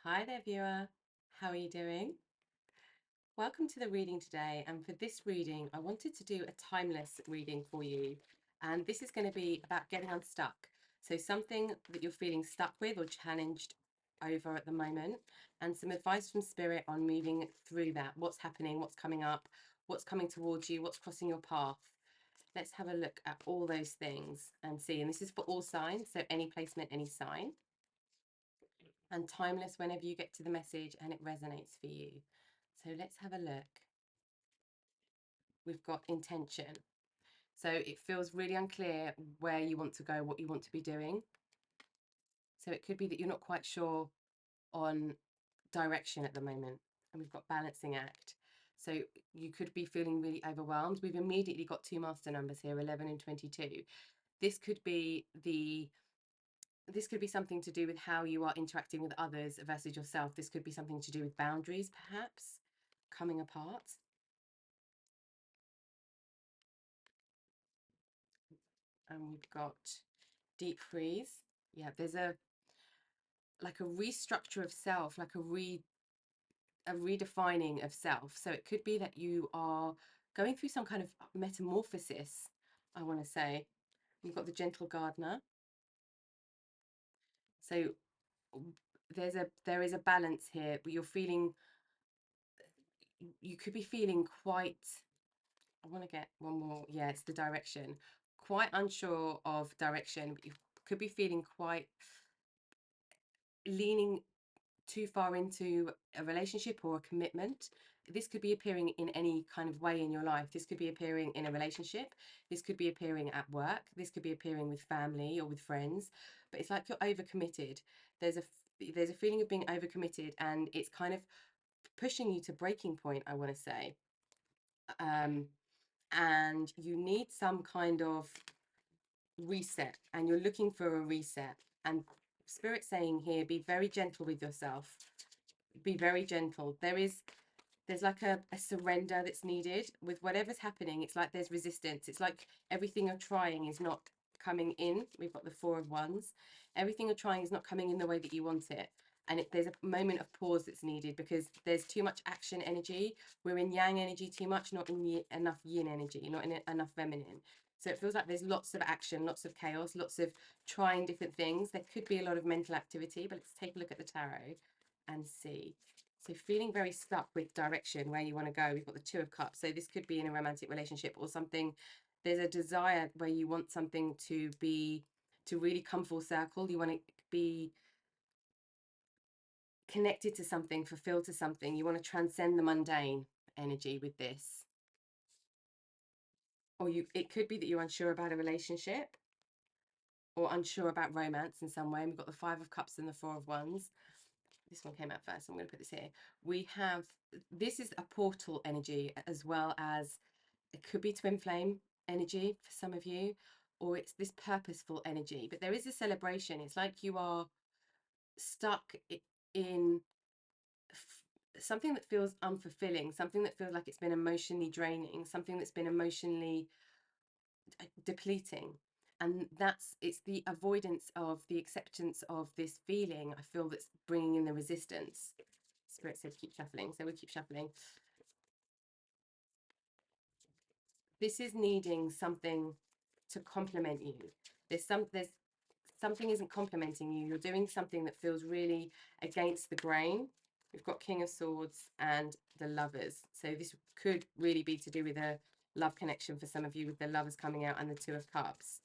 Hi there, viewer. How are you doing? Welcome to the reading today. And for this reading, I wanted to do a timeless reading for you. And this is going to be about getting unstuck. So, something that you're feeling stuck with or challenged over at the moment, and some advice from Spirit on moving through that. What's happening, what's coming up, what's coming towards you, what's crossing your path. Let's have a look at all those things and see. And this is for all signs, so any placement, any sign. And timeless whenever you get to the message and it resonates for you. So let's have a look. We've got intention. So it feels really unclear where you want to go, what you want to be doing. So it could be that you're not quite sure on direction at the moment. And we've got balancing act. So you could be feeling really overwhelmed. We've immediately got two master numbers here, 11 and 22. This could be something to do with how you are interacting with others versus yourself. This could be something to do with boundaries, perhaps, coming apart. And we've got deep freeze. Yeah, there's a restructure of self, like a redefining of self. So it could be that you are going through some kind of metamorphosis, I want to say. You've got the gentle gardener. So there is a balance here, but you could be feeling quite, I want to get one more. Yeah, it's the direction. Quite unsure of direction, but you could be feeling quite leaning too far into a relationship or a commitment. This could be appearing in any kind of way in your life. This could be appearing in a relationship. This could be appearing at work. This could be appearing with family or with friends. But it's like you're overcommitted. There's a feeling of being overcommitted, and it's kind of pushing you to breaking point, I want to say. And you need some kind of reset, and you're looking for a reset. And Spirit saying here, be very gentle with yourself. Be very gentle. There's like a surrender that's needed with whatever's happening. It's like there's resistance. It's like everything you're trying is not coming in. We've got the Four of Wands. Everything you're trying is not coming in the way that you want it. And there's a moment of pause that's needed because there's too much action energy. We're in yang energy too much, not in enough yin energy, not in enough feminine. So it feels like there's lots of action, lots of chaos, lots of trying different things. There could be a lot of mental activity, but let's take a look at the tarot and see. So feeling very stuck with direction, where you want to go. We've got the Two of Cups. So this could be in a romantic relationship or something. There's a desire where you want something to really come full circle. You want to be connected to something, fulfilled to something. You want to transcend the mundane energy with this. Or it could be that you're unsure about a relationship or unsure about romance in some way. And we've got the Five of Cups and the Four of Wands. This one came out first. I'm going to put this here. We have, this is a portal energy, as well as it could be twin flame energy for some of you, or it's this purposeful energy. But there is a celebration. It's like you are stuck in something that feels unfulfilling, something that feels like it's been emotionally draining, something that's been emotionally depleting. And it's the avoidance of the acceptance of this feeling, I feel, that's bringing in the resistance. Spirit said keep shuffling, so we'll keep shuffling. This is needing something to complement you. There's something isn't complimenting you. You're doing something that feels really against the grain. We've got King of Swords and the Lovers. So this could really be to do with a love connection for some of you, with the Lovers coming out and the Two of Cups.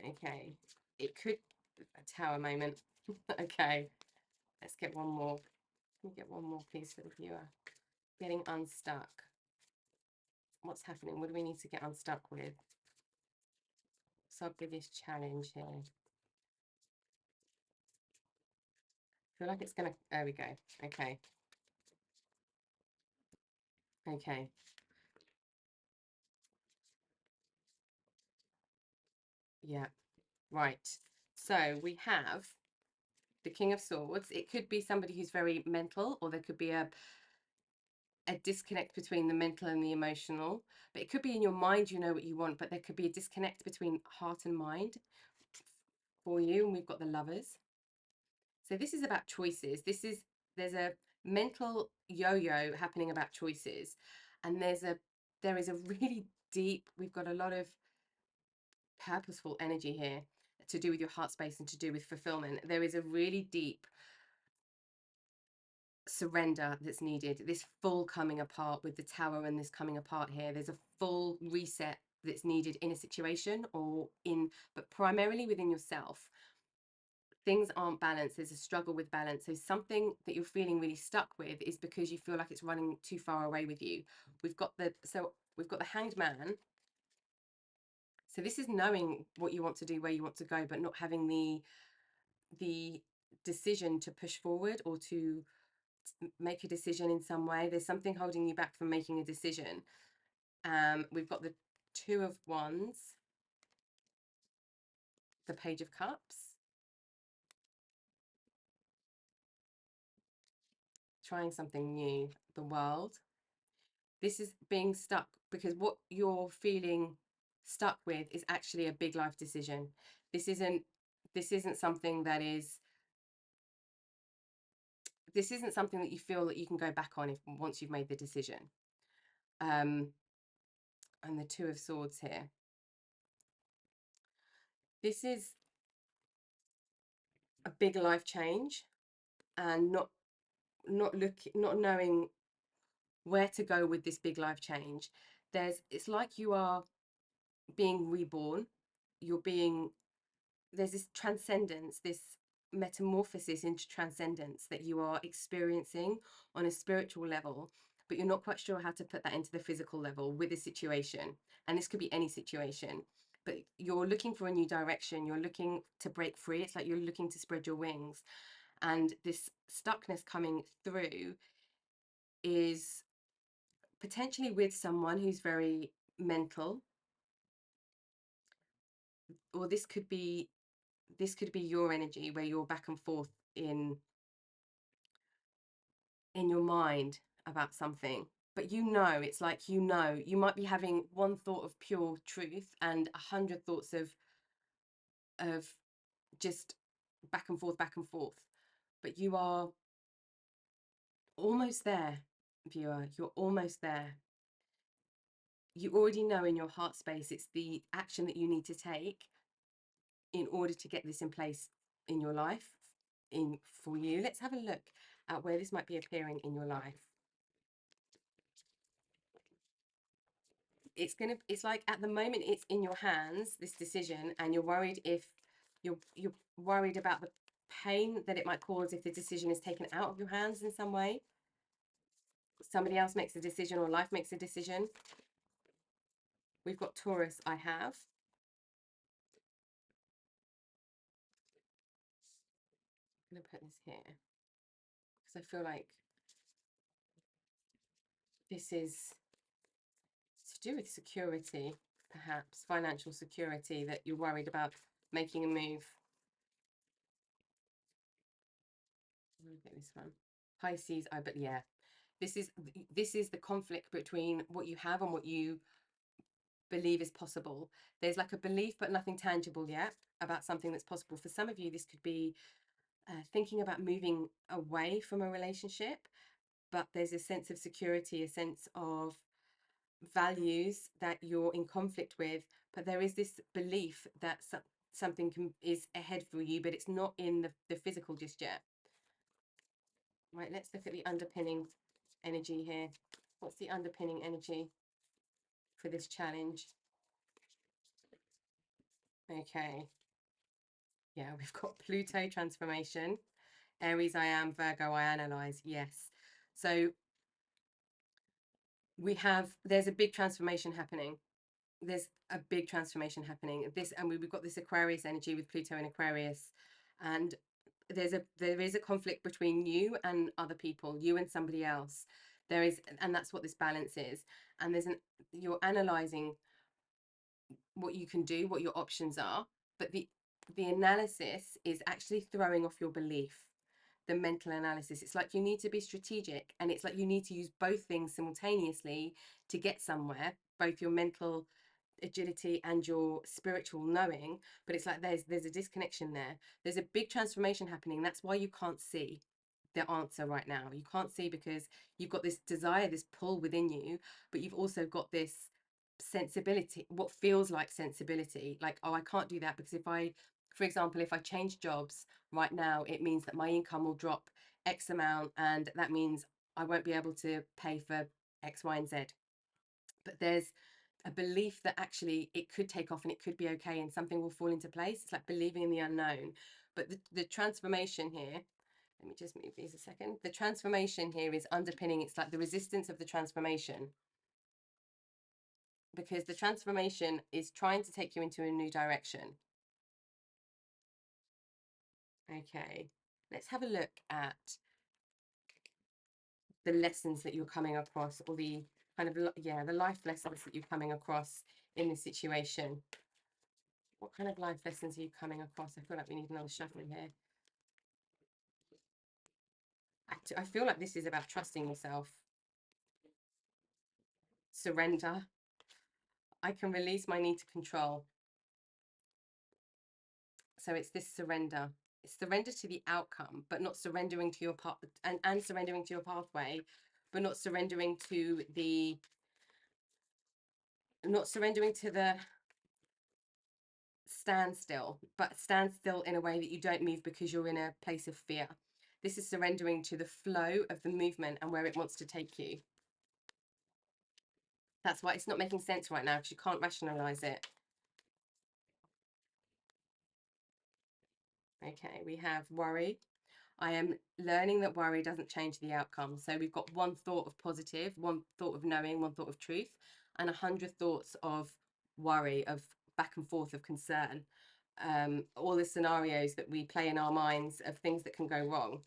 Okay, it could a Tower moment. Okay, let's get one more. Can we get one more, please, for the viewer? Getting unstuck. What's happening? What do we need to get unstuck with? What's our biggest challenge here? I feel like it's gonna, there we go. Okay. Okay. Yeah. Right. So we have the King of Swords. It could be somebody who's very mental, or there could be a disconnect between the mental and the emotional. But it could be in your mind, you know what you want, but there could be a disconnect between heart and mind for you. And we've got the Lovers. So this is about choices. There's a mental yo-yo happening about choices, and there is a really deep, we've got a lot of purposeful energy here to do with your heart space and to do with fulfillment. There is a really deep surrender that's needed, this full coming apart with the tower and this coming apart here. There's a full reset that's needed in a situation but primarily within yourself. Things aren't balanced. There's a struggle with balance. So something that you're feeling really stuck with is because you feel like it's running too far away with you. We've got the Hanged Man. So this is knowing what you want to do, where you want to go, but not having the decision to push forward or to make a decision in some way. There's something holding you back from making a decision. We've got the Two of Wands, the Page of Cups, trying something new, the World. This is being stuck because what you're feeling stuck with is actually a big life decision. This isn't something that is this isn't something that you feel that you can go back on if once you've made the decision. And the Two of Swords here. This is a big life change, and not knowing where to go with this big life change. It's like you are being reborn. There's this transcendence, this metamorphosis into transcendence that you are experiencing on a spiritual level, but you're not quite sure how to put that into the physical level with a situation. And this could be any situation, but you're looking for a new direction. You're looking to break free. It's like you're looking to spread your wings. And this stuckness coming through is potentially with someone who's very mental, or this could be your energy where you're back and forth in your mind about something, but it's like you might be having one thought of pure truth and 100 thoughts of just back and forth, but you are almost there, viewer. You're almost there. You already know in your heart space it's the action that you need to take in order to get this in place in your life, for you. Let's have a look at where this might be appearing in your life. It's like at the moment it's in your hands, this decision, and you're worried if you're worried about the pain that it might cause if the decision is taken out of your hands in some way. Somebody else makes a decision or life makes a decision. We've got Taurus, I have. I'm going to put this here because I feel like this is to do with security, perhaps financial security, that you're worried about making a move. I'm going to get this one. Pisces, but yeah, this is the conflict between what you have and what you believe is possible. There's like a belief but nothing tangible yet about something that's possible. For some of you, this could be thinking about moving away from a relationship, but there's a sense of security, a sense of values that you're in conflict with, but there is this belief that something is ahead for you, but it's not in the physical just yet. Right, let's look at the underpinning energy here. What's the underpinning energy for this challenge? Okay. Yeah, we've got Pluto transformation. Aries, I am. Virgo, I analyze. Yes. So there's a big transformation happening. There's a big transformation happening. We've got this Aquarius energy with Pluto in Aquarius. And there is a conflict between you and other people, you and somebody else. And that's what this balance is. And you're analyzing what you can do, what your options are, but the analysis is actually throwing off your belief, the mental analysis. It's like you need to be strategic, and it's like you need to use both things simultaneously to get somewhere, both your mental agility and your spiritual knowing, but it's like there's a disconnection there. There's a big transformation happening. That's why you can't see the answer right now. You can't see because you've got this desire, this pull within you, but you've also got this sensibility, what feels like sensibility, like, oh, I can't do that because if I, for example, if I change jobs right now, it means that my income will drop X amount, and that means I won't be able to pay for X, Y, and Z. But there's a belief that actually it could take off and it could be okay and something will fall into place. It's like believing in the unknown. But the transformation here, let me just move these a second. The transformation here is underpinning, it's like the resistance of the transformation, because the transformation is trying to take you into a new direction. Okay, let's have a look at the lessons that you're coming across, or the kind of, yeah, the life lessons that you're coming across in this situation. What kind of life lessons are you coming across? I feel like we need another shuffle here. I feel like this is about trusting yourself. Surrender. I can release my need to control. So it's this surrender. It's surrender to the outcome, but not surrendering to your path, and surrendering to your pathway, but not surrendering to the, not surrendering to the standstill, but stand still in a way that you don't move because you're in a place of fear. This is surrendering to the flow of the movement and where it wants to take you. That's why it's not making sense right now, because you can't rationalize it. Okay, we have worry. I am learning that worry doesn't change the outcome. So we've got one thought of positive, one thought of knowing, one thought of truth, and 100 thoughts of worry, of back and forth, of concern. All the scenarios that we play in our minds of things that can go wrong.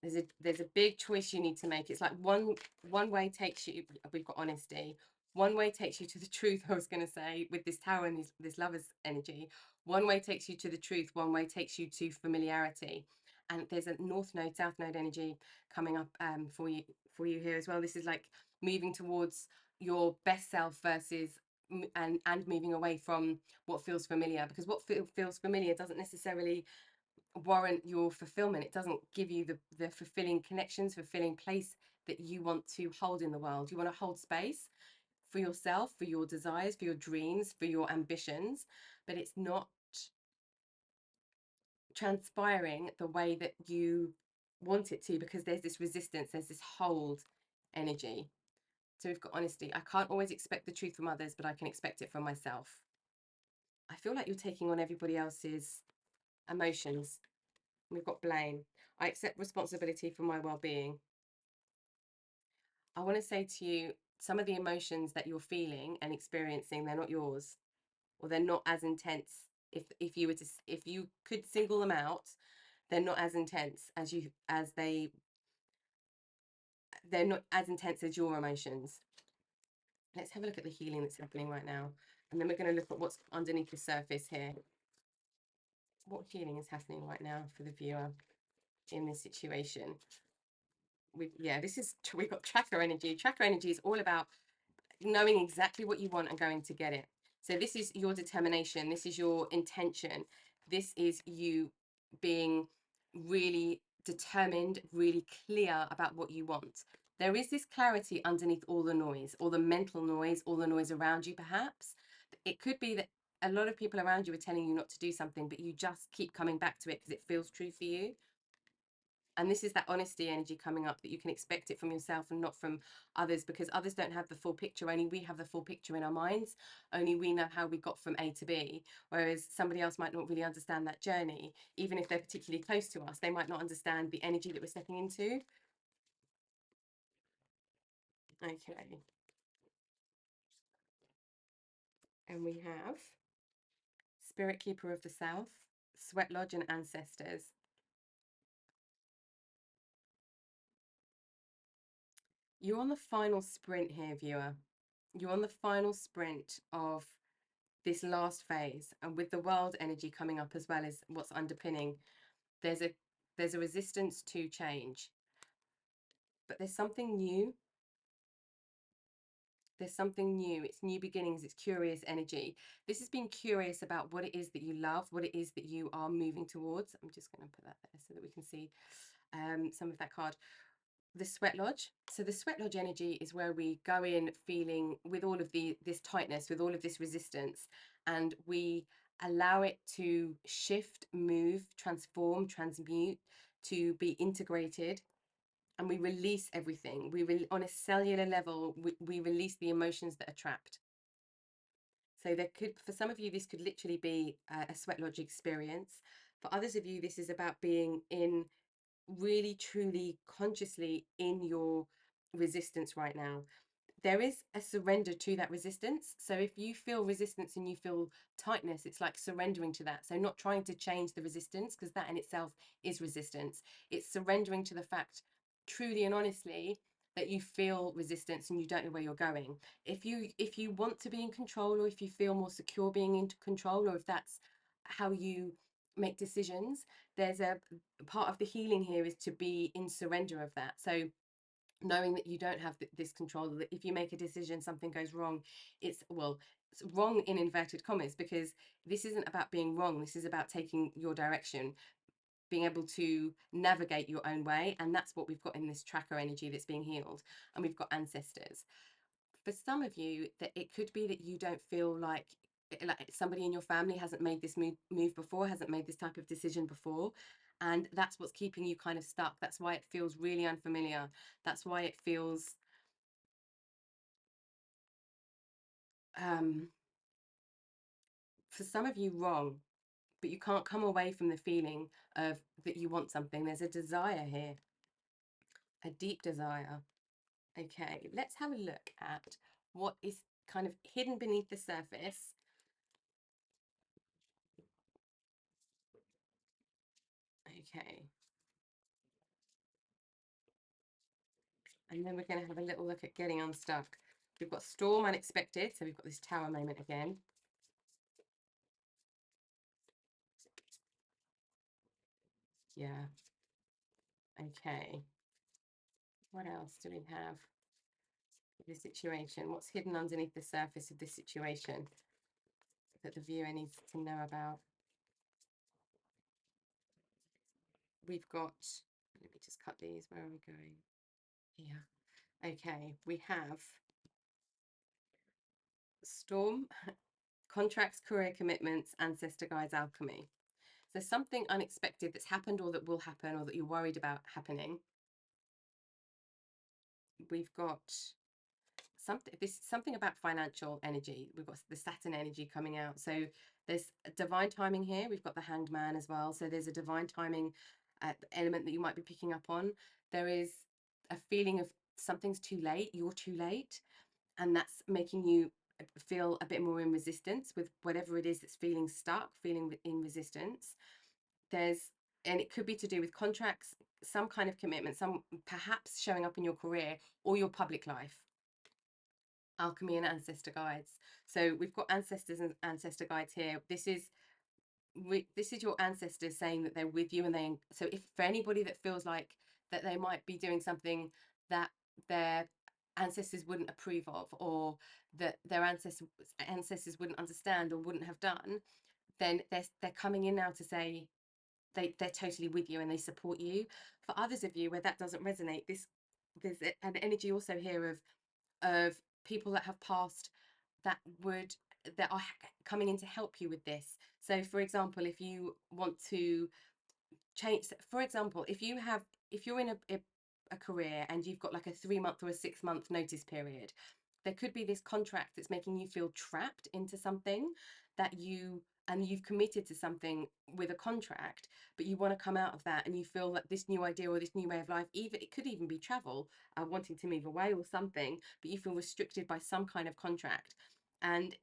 There's a big choice you need to make. It's like one way takes you, we've got honesty. One way takes you to the truth, I was going to say, with this tower and this lover's energy. One way takes you to the truth, one way takes you to familiarity. And there's a north node, south node energy coming up for you here as well. This is like moving towards your best self versus and moving away from what feels familiar, because what feels familiar doesn't necessarily warrant your fulfillment. It doesn't give you the fulfilling connections, fulfilling place that you want to hold in the world. You want to hold space for yourself, for your desires, for your dreams, for your ambitions, but it's not transpiring the way that you want it to, because there's this resistance, there's this hold energy. So we've got honesty. I can't always expect the truth from others, but I can expect it from myself. I feel like you're taking on everybody else's emotions. We've got blame. I accept responsibility for my well-being. I want to say to you, some of the emotions that you're feeling and experiencing, they're not yours, or they're not as intense. If you were to, if you could single them out, they're not as intense as they're not as intense as your emotions. Let's have a look at the healing that's happening right now, and then we're going to look at what's underneath the surface here. What healing is happening right now for the viewer in this situation? We've got tracker energy. Tracker energy is all about knowing exactly what you want and going to get it. So this is your determination. This is your intention. This is you being really determined, really clear about what you want. There is this clarity underneath all the noise, all the mental noise, all the noise around you, perhaps. It could be that a lot of people around you are telling you not to do something, but you just keep coming back to it because it feels true for you. And this is that honesty energy coming up, that you can expect it from yourself and not from others, because others don't have the full picture. Only we have the full picture in our minds. Only we know how we got from A to B, whereas somebody else might not really understand that journey. Even if they're particularly close to us, they might not understand the energy that we're stepping into. Okay. And we have Spirit Keeper of the South, Sweat Lodge, and Ancestors. You're on the final sprint here, viewer. You're on the final sprint of this last phase, and with the world energy coming up as well as what's underpinning, there's a resistance to change, but there's something new There's something new. It's new beginnings. It's curious energy. This is being curious about what it is that you love, what it is that you are moving towards. I'm just going to put that there so that we can see some of that card. The sweat lodge. So the sweat lodge energy is where we go in feeling with all of this tightness, with all of this resistance, and we allow it to shift, move, transform, transmute, to be integrated, and we release everything. On a cellular level, we release the emotions that are trapped. So there could, for some of you, this could literally be a sweat lodge experience. For others of you, this is about being in really, truly, consciously in your resistance right now. There is a surrender to that resistance. So if you feel resistance and you feel tightness, it's like surrendering to that. So not trying to change the resistance, because that in itself is resistance. It's surrendering to the fact, truly and honestly, that you feel resistance and you don't know where you're going. If you want to be in control, or if you feel more secure being in control, or if that's how you make decisions, there's a part of the healing here is to be in surrender of that. So knowing that you don't have this control, that if you make a decision something goes wrong, it's wrong in inverted commas, because this isn't about being wrong. This is about taking your direction, being able to navigate your own way. And that's what we've got in this tracker energy that's being healed. And we've got ancestors. For some of you, that it could be that you don't feel like somebody in your family hasn't made this move before, hasn't made this type of decision before, and that's what's keeping you kind of stuck. That's why it feels really unfamiliar. That's why it feels for some of you wrong, but you can't come away from the feeling of that you want something. There's a desire here, a deep desire. Okay, let's have a look at what is kind of hidden beneath the surface. Okay, and then we're going to have a little look at getting unstuck. We've got storm, unexpected, so we've got this tower moment again. Yeah. Okay. What else do we have? The situation. What's hidden underneath the surface of this situation that the viewer needs to know about? We've got, let me just cut these. Where are we going? Here. Okay. We have storm, contracts, career commitments, ancestor guides, alchemy. So something unexpected that's happened or that will happen or that you're worried about happening. We've got something about financial energy. We've got the Saturn energy coming out. So there's a divine timing here. We've got the Hanged Man as well. So there's a divine timing element that you might be picking up on. There is a feeling of something's too late. You're too late. And that's making you feel a bit more in resistance with whatever it is that's feeling stuck, feeling in resistance. And it could be to do with contracts, some kind of commitment, some perhaps showing up in your career or your public life. Alchemy and ancestor guides. So we've got ancestors and ancestor guides here. This is your ancestors saying that they're with you, and so if for anybody that feels like that they might be doing something that their ancestors wouldn't approve of, or that their ancestors wouldn't understand or wouldn't have done, then they're coming in now to say they're totally with you and they support you. For others of you where that doesn't resonate, there's an energy also here of people that have passed that are coming in to help you with this. So for example, if you want to change, for example, if you're in a career and you've got like a 3 month or a 6 month notice period, there could be this contract that's making you feel trapped into something that you've committed to something with a contract, but you want to come out of that, and you feel that this new idea or this new way of life, even it could even be travel, wanting to move away or something, but you feel restricted by some kind of contract. And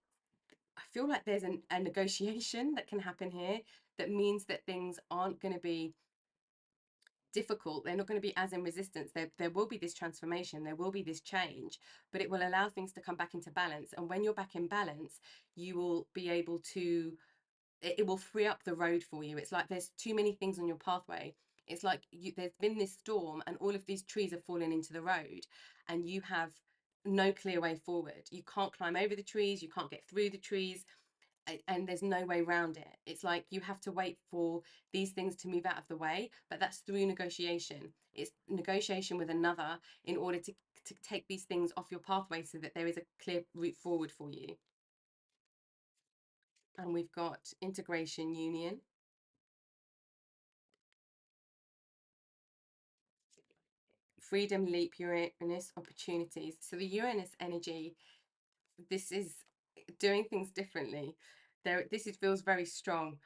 I feel like there's a negotiation that can happen here that means that things aren't going to be difficult. They're not going to be as in resistance. There will be this transformation, there will be this change, but it will allow things to come back into balance. And when you're back in balance, you will be able to, it will free up the road for you. It's like there's too many things on your pathway. It's like there's been this storm and all of these trees have fallen into the road, and you have no clear way forward. You can't climb over the trees, you can't get through the trees, and there's no way around it. It's like you have to wait for these things to move out of the way, but that's through negotiation. It's negotiation with another in order to take these things off your pathway so that there is a clear route forward for you. And we've got integration, union, freedom, leap, Uranus, opportunities. So the Uranus energy, this is doing things differently. This feels very strong.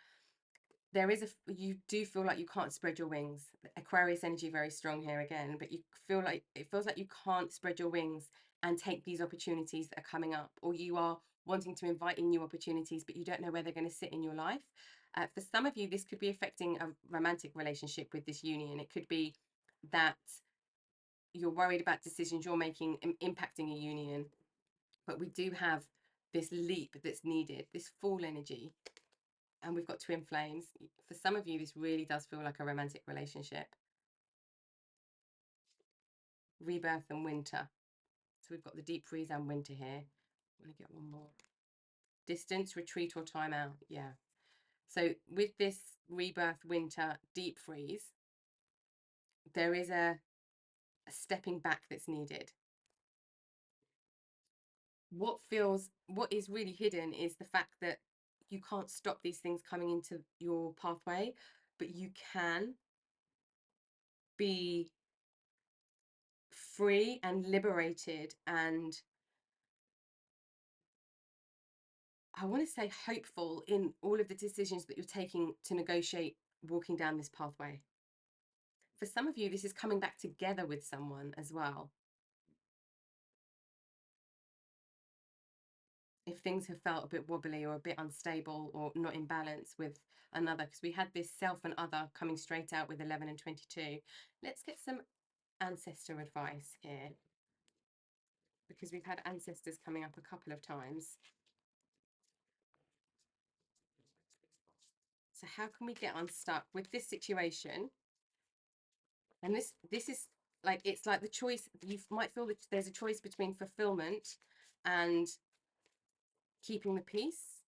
There is you do feel like you can't spread your wings. Aquarius energy very strong here again, but you feel like it feels like you can't spread your wings and take these opportunities that are coming up, or you are wanting to invite in new opportunities, but you don't know where they're going to sit in your life. For some of you, this could be affecting a romantic relationship with this union. It could be that you're worried about decisions you're making impacting a union, but we do have this leap that's needed, this fall energy, and we've got twin flames. For some of you, this really does feel like a romantic relationship. Rebirth and winter. So we've got the deep freeze and winter here. I'm going to get one more. Distance, retreat, or time out. Yeah. So with this rebirth, winter, deep freeze, there is a stepping back that's needed. What is really hidden is the fact that you can't stop these things coming into your pathway, but you can be free and liberated, and I want to say hopeful in all of the decisions that you're taking to negotiate walking down this pathway. For some of you, this is coming back together with someone as well. If things have felt a bit wobbly or a bit unstable or not in balance with another, because we had this self and other coming straight out with 11 and 22. Let's get some ancestor advice here, because we've had ancestors coming up a couple of times. So how can we get unstuck with this situation? And this is like, it's like the choice, you might feel that there's a choice between fulfillment and keeping the peace,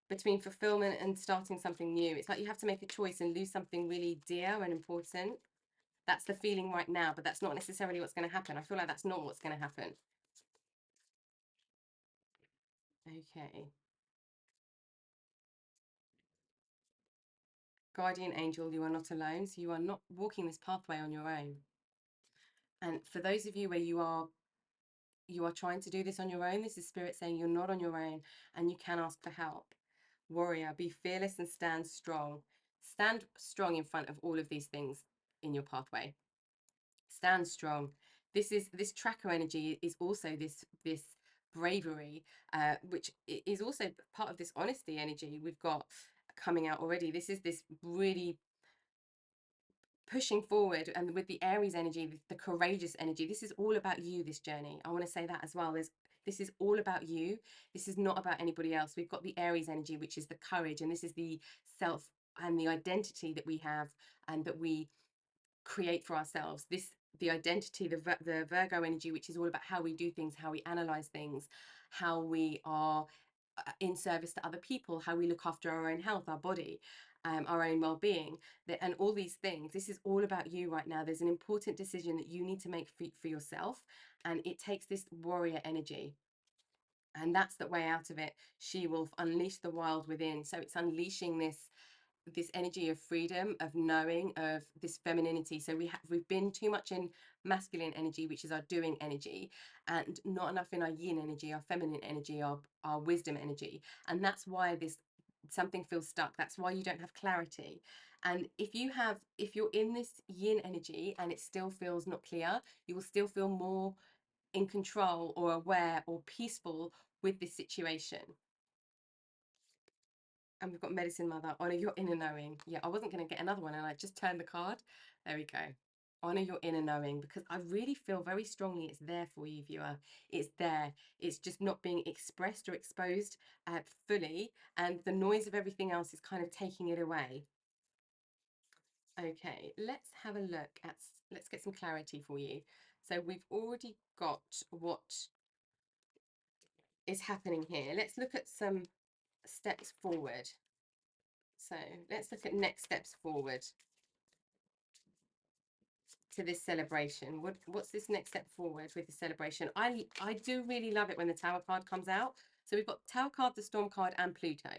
between fulfillment and starting something new. It's like you have to make a choice and lose something really dear and important. That's the feeling right now, but that's not necessarily what's going to happen. I feel like that's not what's going to happen. Okay. Guardian angel, you are not alone. So you are not walking this pathway on your own. And for those of you where you are trying to do this on your own, this is spirit saying you're not on your own and you can ask for help. Warrior, be fearless and stand strong. Stand strong in front of all of these things in your pathway. Stand strong. This tracker energy is also this bravery, which is also part of this honesty energy we've got coming out already. This is this really pushing forward, and with the Aries energy, the courageous energy. This is all about you, this journey. I want to say that as well. This is all about you. This is not about anybody else. We've got the Aries energy, which is the courage, and this is the self and the identity that we have and that we create for ourselves. The identity, the Virgo energy, which is all about how we do things, how we analyze things, how we are in service to other people, how we look after our own health, our body, our own well-being, and all these things. This is all about you right now. There's an important decision that you need to make for yourself, and it takes this warrior energy. And that's the way out of it. She will unleash the wild within. So it's unleashing this energy of freedom, of knowing, of this femininity. So we've been too much in masculine energy, which is our doing energy, and not enough in our yin energy, our feminine energy, our wisdom energy. And that's why something feels stuck. That's why you don't have clarity. And if you're in this yin energy and it still feels not clear, you will still feel more in control or aware or peaceful with this situation. And we've got medicine mother, honor your inner knowing. Yeah, I wasn't going to get another one and I just turned the card. There we go. Honor your inner knowing, because I really feel very strongly it's there for you, viewer. It's there. It's just not being expressed or exposed fully, and the noise of everything else is kind of taking it away. Okay, let's have a look at, let's get some clarity for you. So we've already got what is happening here. Let's look at some steps forward. So let's look at next steps forward to this celebration. What's this next step forward with the celebration? I do really love it when the Tower card comes out. So we've got Tower card, the Storm card, and Pluto.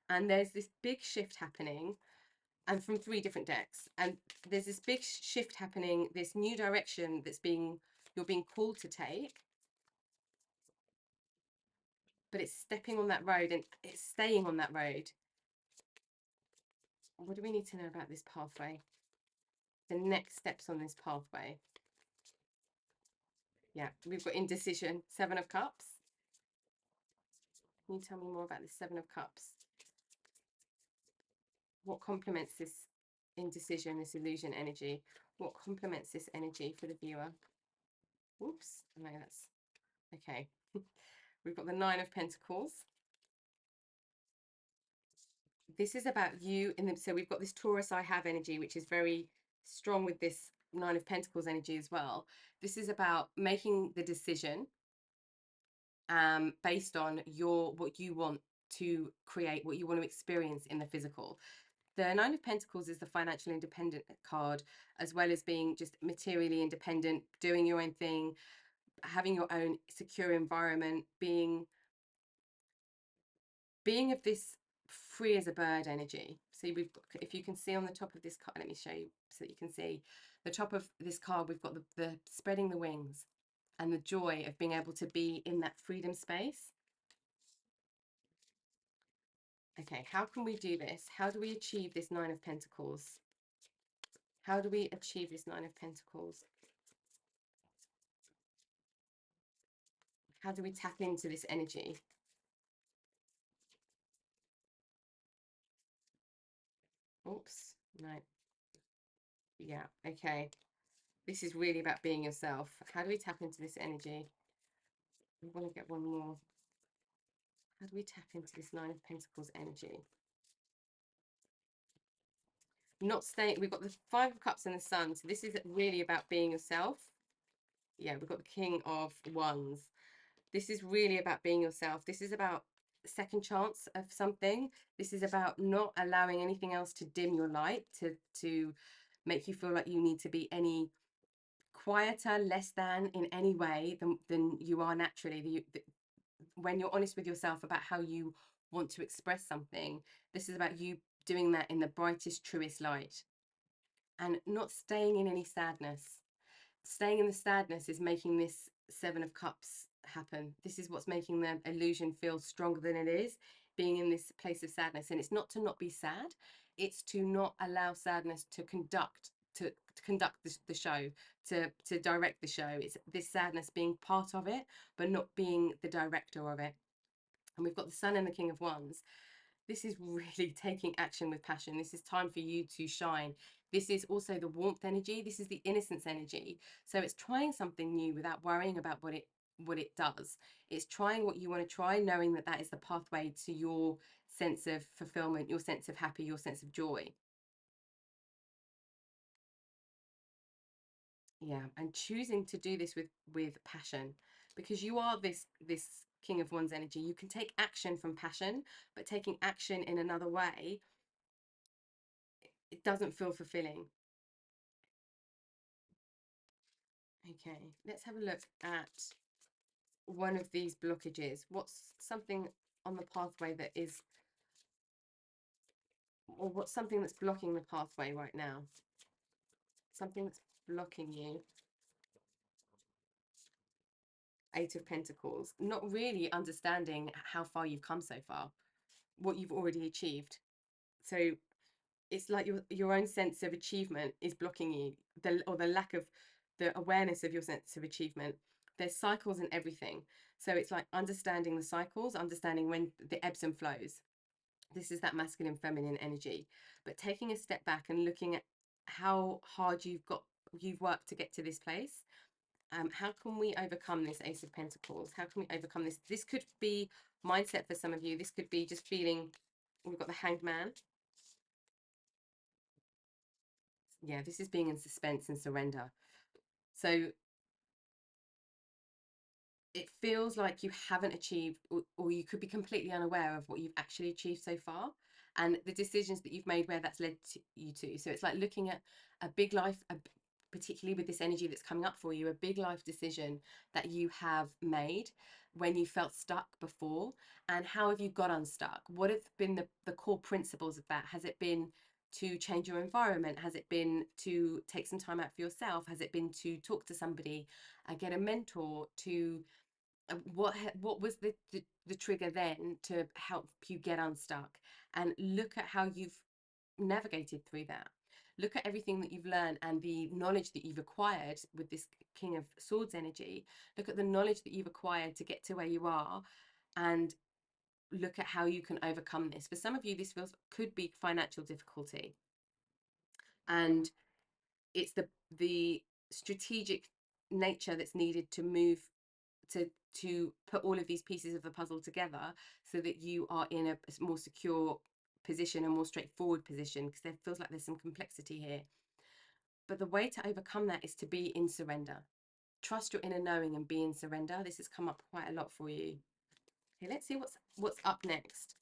And there's this big shift happening, and from 3 different decks. And there's this big shift happening, this new direction you're being called to take. But it's stepping on that road and it's staying on that road. What do we need to know about this pathway? The next steps on this pathway. Yeah, we've got indecision, 7 of Cups. Can you tell me more about the 7 of Cups? What complements this indecision, this illusion energy? What complements this energy for the viewer? Oops, no, that's okay. We've got the 9 of Pentacles. This is about you in the, so we've got this Taurus I have energy, which is very strong with this 9 of Pentacles energy as well. This is about making the decision based on what you want to create, what you want to experience in the physical. The 9 of Pentacles is the financial independent card, as well as being just materially independent, doing your own thing, having your own secure environment, being of this free as a bird energy. See, we've got, if you can see on the top of this card, let me show you so that you can see the top of this card, we've got the spreading the wings and the joy of being able to be in that freedom space. Okay, how can we do this? How do we achieve this 9 of Pentacles? How do we achieve this 9 of Pentacles? How do we tap into this energy? Oops, no. Yeah, okay. This is really about being yourself. How do we tap into this energy? We want to get one more. How do we tap into this 9 of Pentacles energy? Not staying, we've got the 5 of Cups and the Sun. So this is really about being yourself. Yeah, we've got the King of Wands. This is really about being yourself. This is about second chance of something. This is about not allowing anything else to dim your light, to make you feel like you need to be any quieter, less than in any way than you are naturally. When you're honest with yourself about how you want to express something, this is about you doing that in the brightest, truest light and not staying in any sadness. Staying in the sadness is making this 7 of Cups happen. This is what's making the illusion feel stronger than it is, being in this place of sadness. And it's not to not be sad, it's to not allow sadness to conduct the show, to direct the show. It's this sadness being part of it, but not being the director of it. And we've got the Sun and the King of Wands. This is really taking action with passion. This is time for you to shine. This is also the warmth energy. This is the innocence energy. So it's trying something new without worrying about what it does. It's trying what you want to try, knowing that that is the pathway to your sense of fulfillment, your sense of happy, your sense of joy. Yeah, and choosing to do this with passion, because you are this King of Wands energy. You can take action from passion, but taking action in another way, it doesn't feel fulfilling. Okay, let's have a look at one of these blockages. What's something on the pathway that is, or what's something that's blocking the pathway right now? Something that's blocking you. 8 of Pentacles. Not really understanding how far you've come so far, what you've already achieved. So it's like your own sense of achievement is blocking you, or the lack of the awareness of your sense of achievement. There's cycles in everything, so it's like understanding the cycles, understanding when the ebbs and flows. This is that masculine feminine energy, but taking a step back and looking at how hard you've worked to get to this place. How can we overcome this Ace of Pentacles? How can we overcome this? This could be mindset for some of you. This could be just feeling, we've got the Hanged Man. Yeah, this is being in suspense and surrender. So it feels like you haven't achieved, or you could be completely unaware of what you've actually achieved so far, and the decisions that you've made where that's led to you to. So it's like looking at a big life, particularly with this energy that's coming up for you, a big life decision that you have made when you felt stuck before, and how have you got unstuck? What have been the core principles of that? Has it been to change your environment? Has it been to take some time out for yourself? Has it been to talk to somebody, get a mentor, to what was the trigger then to help you get unstuck? And look at how you've navigated through that. Look at everything that you've learned and the knowledge that you've acquired with this King of Swords energy. Look at the knowledge that you've acquired to get to where you are, and look at how you can overcome this. For some of you, this could be financial difficulty, and it's the strategic nature that's needed to move to put all of these pieces of the puzzle together so that you are in a more secure position, a more straightforward position, because there feels like there's some complexity here. But the way to overcome that is to be in surrender. Trust your inner knowing and be in surrender. This has come up quite a lot for you. Okay, let's see what's up next.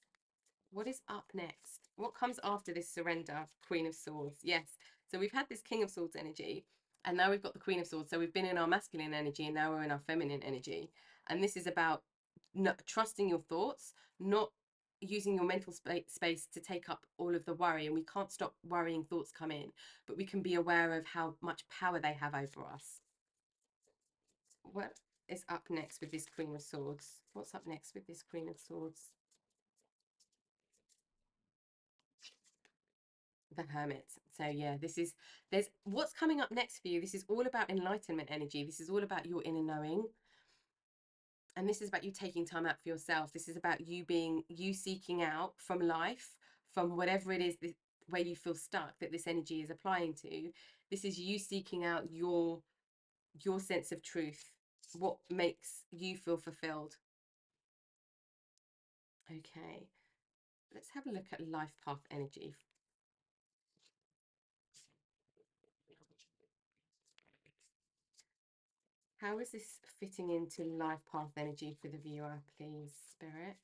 What is up next? What comes after this surrender, Queen of Swords? Yes. So we've had this King of Swords energy, and now we've got the Queen of Swords. So we've been in our masculine energy, and now we're in our feminine energy. And this is about not trusting your thoughts, not using your mental space to take up all of the worry. And we can't stop worrying thoughts come in, but we can be aware of how much power they have over us. What is up next with this Queen of Swords? What's up next with this Queen of Swords? The Hermit. So yeah, there's what's coming up next for you. This is all about enlightenment energy. This is all about your inner knowing, and this is about you taking time out for yourself. This is about you seeking out from life, from whatever it is where you feel stuck, that this energy is applying to. This is you seeking out your sense of truth, what makes you feel fulfilled. Okay, let's have a look at life path energy. How is this fitting into life path energy for the viewer, please, Spirit?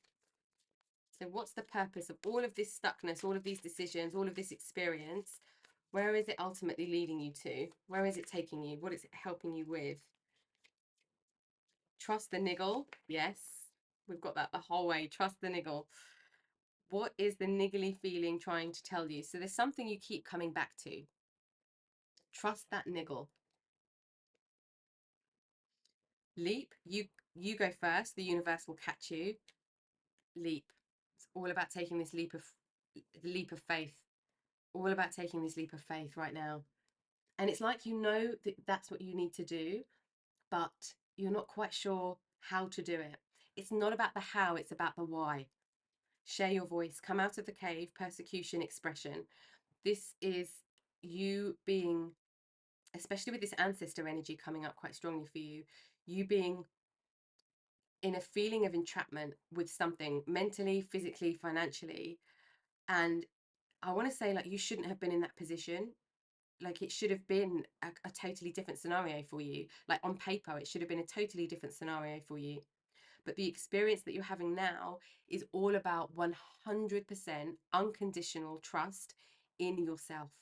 So what's the purpose of all of this stuckness, all of these decisions, all of this experience? Where is it ultimately leading you to? Where is it taking you? What is it helping you with? Trust the niggle. Yes, we've got that the whole way. Trust the niggle. What is the niggly feeling trying to tell you? So there's something you keep coming back to. Trust that niggle. Leap. You go first. The universe will catch you. Leap. It's all about taking this leap of faith. All about taking this leap of faith right now. And it's like you know that that's what you need to do, but you're not quite sure how to do it. It's not about the how, it's about the why. Share your voice, come out of the cave, persecution, expression. This is you being, especially with this ancestor energy coming up quite strongly for you, you being in a feeling of entrapment with something mentally, physically, financially. And I want to say, like, you shouldn't have been in that position. Like, it should have been a totally different scenario for you. Like, on paper, it should have been a totally different scenario for you. But the experience that you're having now is all about 100% unconditional trust in yourself.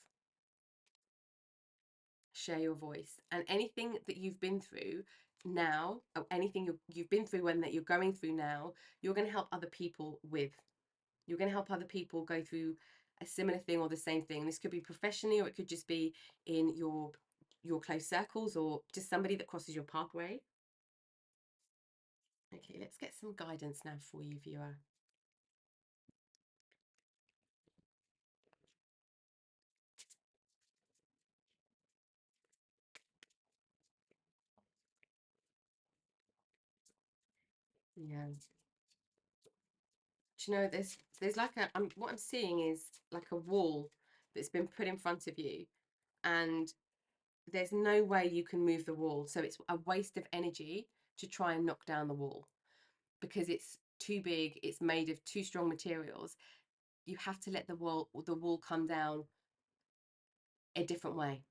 Share your voice. And anything that you've been through now, or anything you've been through and that you're going through now, you're going to help other people with. You're going to help other people go through a similar thing or the same thing. This could be professionally, or it could just be in your close circles, or just somebody that crosses your pathway. Okay, let's get some guidance now for you, viewer. Yeah. Do you know, there's like what I'm seeing is like a wall that's been put in front of you, and there's no way you can move the wall. So it's a waste of energy to try and knock down the wall because it's too big, it's made of too strong materials. You have to let the wall come down a different way.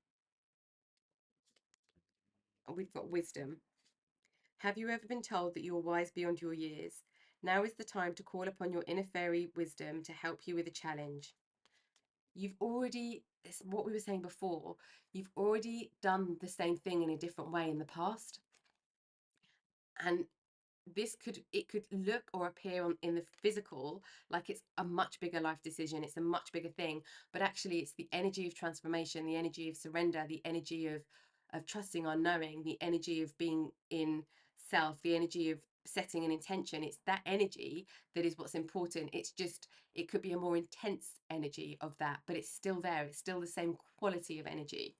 We've got wisdom. Have you ever been told that you are wise beyond your years? Now is the time to call upon your inner fairy wisdom to help you with a challenge. You've already, it's what we were saying before, you've already done the same thing in a different way in the past. And it could look or appear in the physical like it's a much bigger life decision, it's a much bigger thing, but actually it's the energy of transformation, the energy of surrender, the energy of trusting our knowing, the energy of being in self, the energy of setting an intention. It's that energy that is what's important. It's just, it could be a more intense energy of that, but it's still there, it's still the same quality of energy.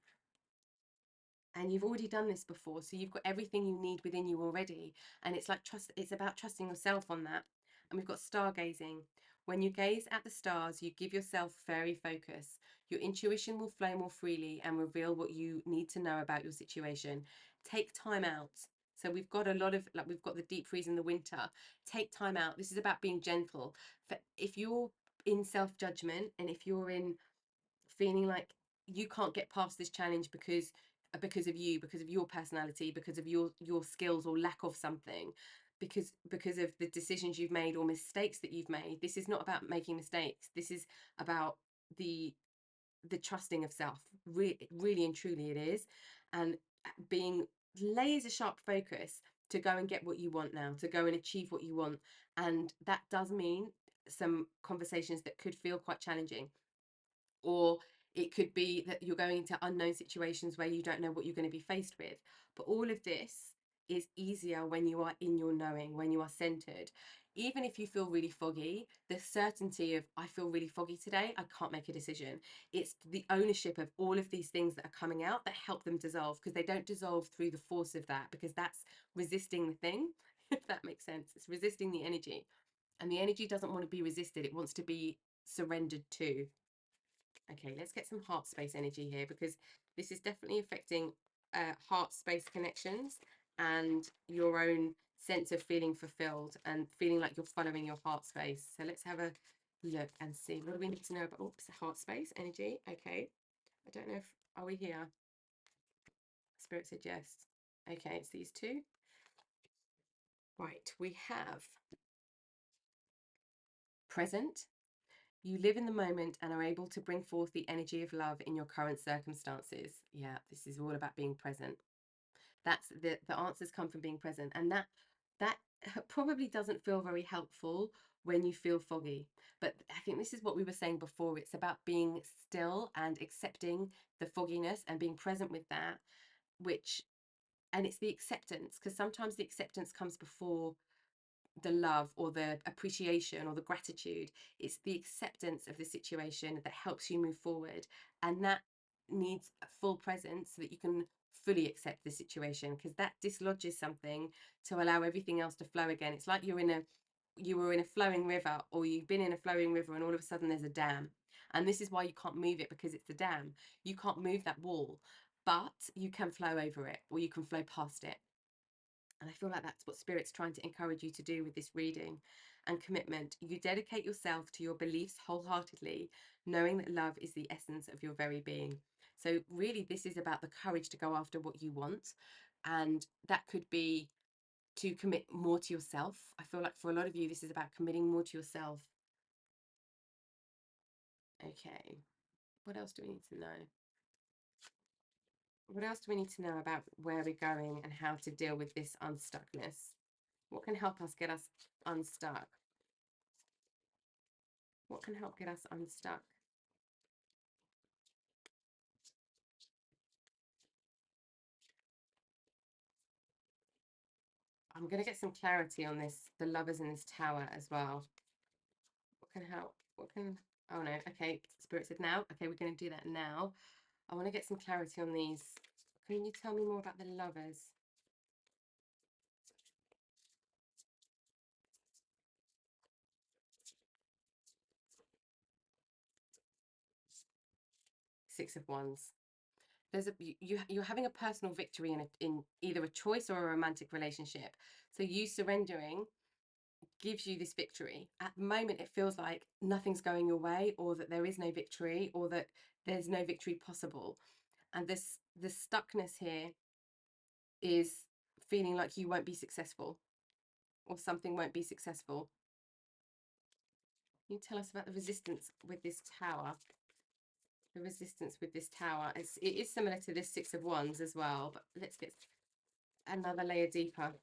And you've already done this before, so you've got everything you need within you already. And it's like trust, it's about trusting yourself on that. And we've got stargazing. When you gaze at the stars, you give yourself fairy focus. Your intuition will flow more freely and reveal what you need to know about your situation. Take time out. So we've got a lot of, like, we've got the deep freeze in the winter. Take time out. This is about being gentle. If you're in self-judgment, and if you're in feeling like you can't get past this challenge because of you, because of your personality, because of your skills or lack of something, because of the decisions you've made or mistakes that you've made. This is not about making mistakes. This is about the trusting of self. Really and truly it is. And being laser sharp focus to go and get what you want now, to go and achieve what you want. And that does mean some conversations that could feel quite challenging, or it could be that you're going into unknown situations where you don't know what you're going to be faced with. But all of this is easier when you are in your knowing, when you are centered. Even if you feel really foggy, the certainty of, I feel really foggy today, I can't make a decision. It's the ownership of all of these things that are coming out that help them dissolve, because they don't dissolve through the force of that, because that's resisting the thing, if that makes sense. It's resisting the energy. And the energy doesn't want to be resisted, it wants to be surrendered to. Okay, let's get some heart space energy here, because this is definitely affecting heart space connections and your own sense of feeling fulfilled and feeling like you're following your heart space. So let's have a look and see, what do we need to know about, oops, heart space energy. Okay, I don't know if, are we here? Spirit said yes. Okay, it's these two. Right, we have present. You live in the moment and are able to bring forth the energy of love in your current circumstances. Yeah, this is all about being present. That's the answers come from being present. And that probably doesn't feel very helpful when you feel foggy. But I think this is what we were saying before. It's about being still and accepting the fogginess and being present with that, and it's the acceptance, because sometimes the acceptance comes before the love or the appreciation or the gratitude. It's the acceptance of the situation that helps you move forward, and that needs a full presence so that you can fully accept the situation, because that dislodges something to allow everything else to flow again. It's like you were in a flowing river, or you've been in a flowing river, and all of a sudden there's a dam, and this is why you can't move it, because it's the dam. You can't move that wall, but you can flow over it, or you can flow past it. And I feel like that's what Spirit's trying to encourage you to do with this reading. And commitment. You dedicate yourself to your beliefs wholeheartedly, knowing that love is the essence of your very being. So really, this is about the courage to go after what you want. And that could be to commit more to yourself. I feel like for a lot of you, this is about committing more to yourself. Okay. What else do we need to know? What else do we need to know about where we're going and how to deal with this unstuckness? What can help us get us unstuck? What can help get us unstuck? I'm going to get some clarity on this, the lovers in this tower as well. What can help? What can, oh no, okay, Spirit said now. Okay, we're going to do that now. I want to get some clarity on these. Can you tell me more about the lovers? Six of Wands. There's you're having a personal victory in either a choice or a romantic relationship. So you surrendering gives you this victory. At the moment, it feels like nothing's going your way, or that there is no victory, or that there's no victory possible. And the stuckness here is feeling like you won't be successful or something won't be successful. Can you tell us about the resistance with this tower? The resistance with this tower. It is similar to this Six of Wands as well, but let's get another layer deeper.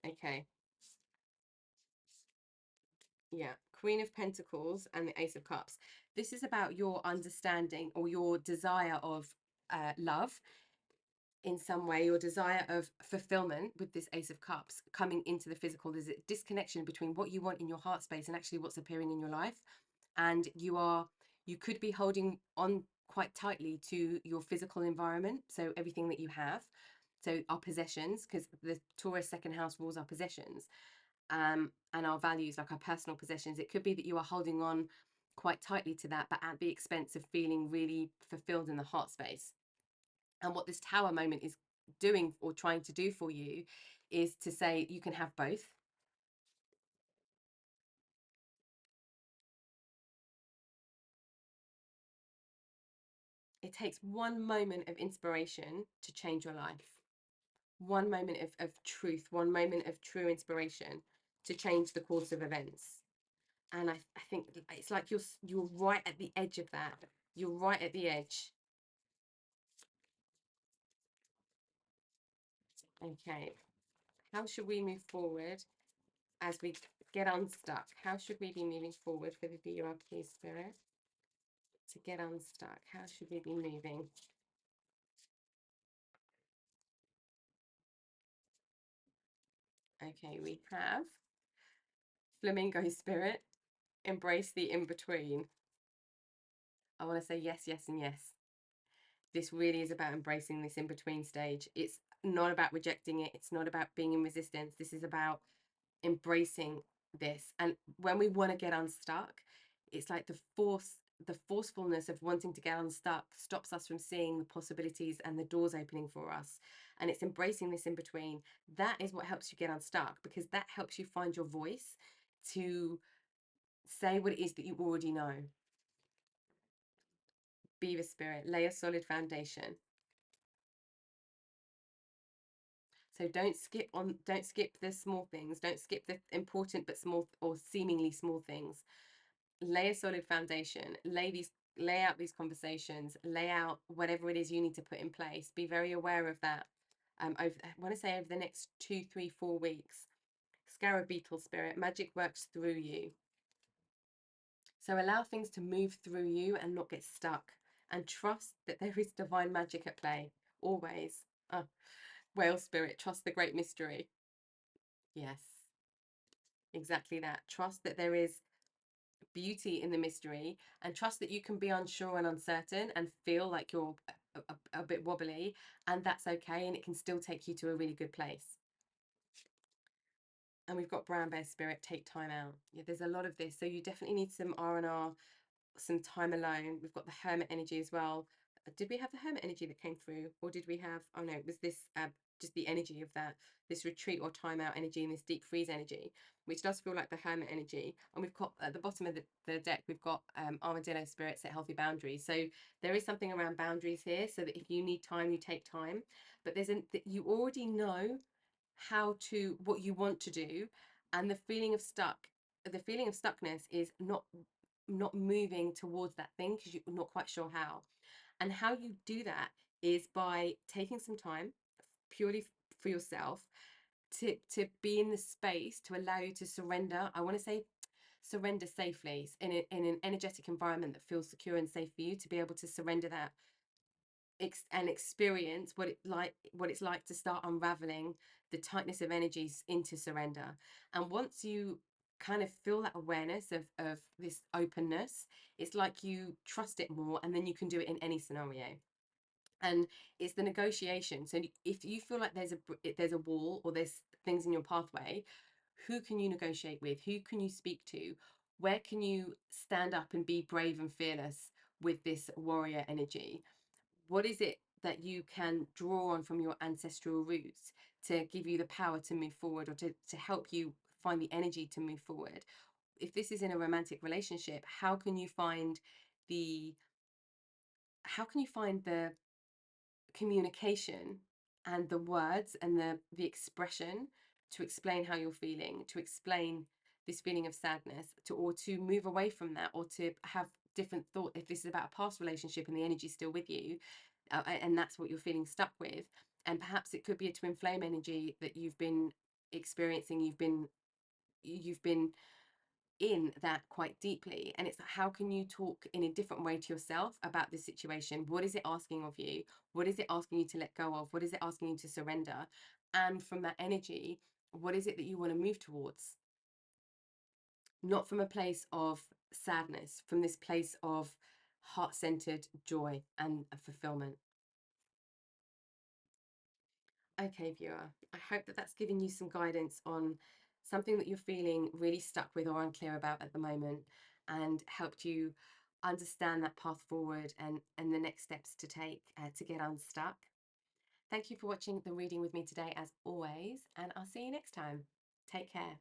Okay. Yeah. Queen of Pentacles and the Ace of Cups. This is about your understanding or your desire of love in some way, your desire of fulfillment with this Ace of Cups coming into the physical. There's a disconnection between what you want in your heart space and actually what's appearing in your life. And you could be holding on quite tightly to your physical environment, so everything that you have, so our possessions, because the Taurus second house rules our possessions, and our values, like our personal possessions. It could be that you are holding on quite tightly to that, but at the expense of feeling really fulfilled in the heart space. And what this tower moment is doing or trying to do for you is to say you can have both. It takes one moment of inspiration to change your life. One moment of truth, one moment of true inspiration to change the course of events. And I think it's like you're right at the edge of that. You're right at the edge. Okay. How should we move forward as we get unstuck? How should we be moving forward for the viewer, please, Spirit? To get unstuck, how should we be moving? Okay, we have Flamingo Spirit, embrace the in-between. I want to say yes, yes, and yes. This really is about embracing this in-between stage. It's not about rejecting it. It's not about being in resistance. This is about embracing this. And when we want to get unstuck, it's like the forcefulness of wanting to get unstuck stops us from seeing the possibilities and the doors opening for us. And it's embracing this in between. That is what helps you get unstuck, because that helps you find your voice to say what it is that you already know. Beaver Spirit, lay a solid foundation. So don't skip the small things. Don't skip the important but small or seemingly small things. Lay a solid foundation. Lay out these conversations. Lay out whatever it is you need to put in place. Be very aware of that. I want to say over the next 2, 3, 4 weeks. Scarab Beetle Spirit, magic works through you. So allow things to move through you and not get stuck. And trust that there is divine magic at play. Always. Whale Spirit, trust the great mystery. Yes, exactly that. Trust that there is beauty in the mystery, and trust that you can be unsure and uncertain and feel like you're a bit wobbly, and that's okay, and it can still take you to a really good place. And we've got Brown Bear Spirit, take time out. Yeah, there's a lot of this, so you definitely need some R&R, some time alone. We've got the Hermit energy as well. Did we have the Hermit energy that came through, or did we have, oh no, it was this just the energy of that, this retreat or time out energy, and this deep freeze energy, which does feel like the Hermit energy. And we've got at the bottom of the deck, we've got Armadillo Spirit, set healthy boundaries. So there is something around boundaries here, so that if you need time, you take time. But you already know what you want to do, and the feeling of stuckness is not moving towards that thing because you're not quite sure how. And how you do that is by taking some time purely for yourself to be in the space to allow you to surrender. I want to say surrender safely in an energetic environment that feels secure and safe for you, to be able to surrender that and experience what it's like to start unraveling the tightness of energies into surrender. And once you kind of feel that awareness of this openness, it's like you trust it more, and then you can do it in any scenario. And it's the negotiation. So if you feel like there's a wall or there's things in your pathway, who can you negotiate with? Who can you speak to? Where can you stand up and be brave and fearless with this warrior energy? What is it that you can draw on from your ancestral roots to give you the power to move forward, or to help you find the energy to move forward? If this is in a romantic relationship, how can you find the communication and the words and the expression to explain how you're feeling, to explain this feeling of sadness, or to move away from that, or to have different thought. If this is about a past relationship and the energy's still with you, and that's what you're feeling stuck with, and perhaps it could be a twin flame energy that you've been experiencing, you've been in that quite deeply. And it's how can you talk in a different way to yourself about this situation? What is it asking of you? What is it asking you to let go of? What is it asking you to surrender? And from that energy, what is it that you want to move towards? Not from a place of sadness, from this place of heart-centered joy and fulfillment. Okay, viewer, I hope that that's given you some guidance on something that you're feeling really stuck with or unclear about at the moment, and helped you understand that path forward and the next steps to take to get unstuck. Thank you for watching the reading with me today, as always, and I'll see you next time. Take care.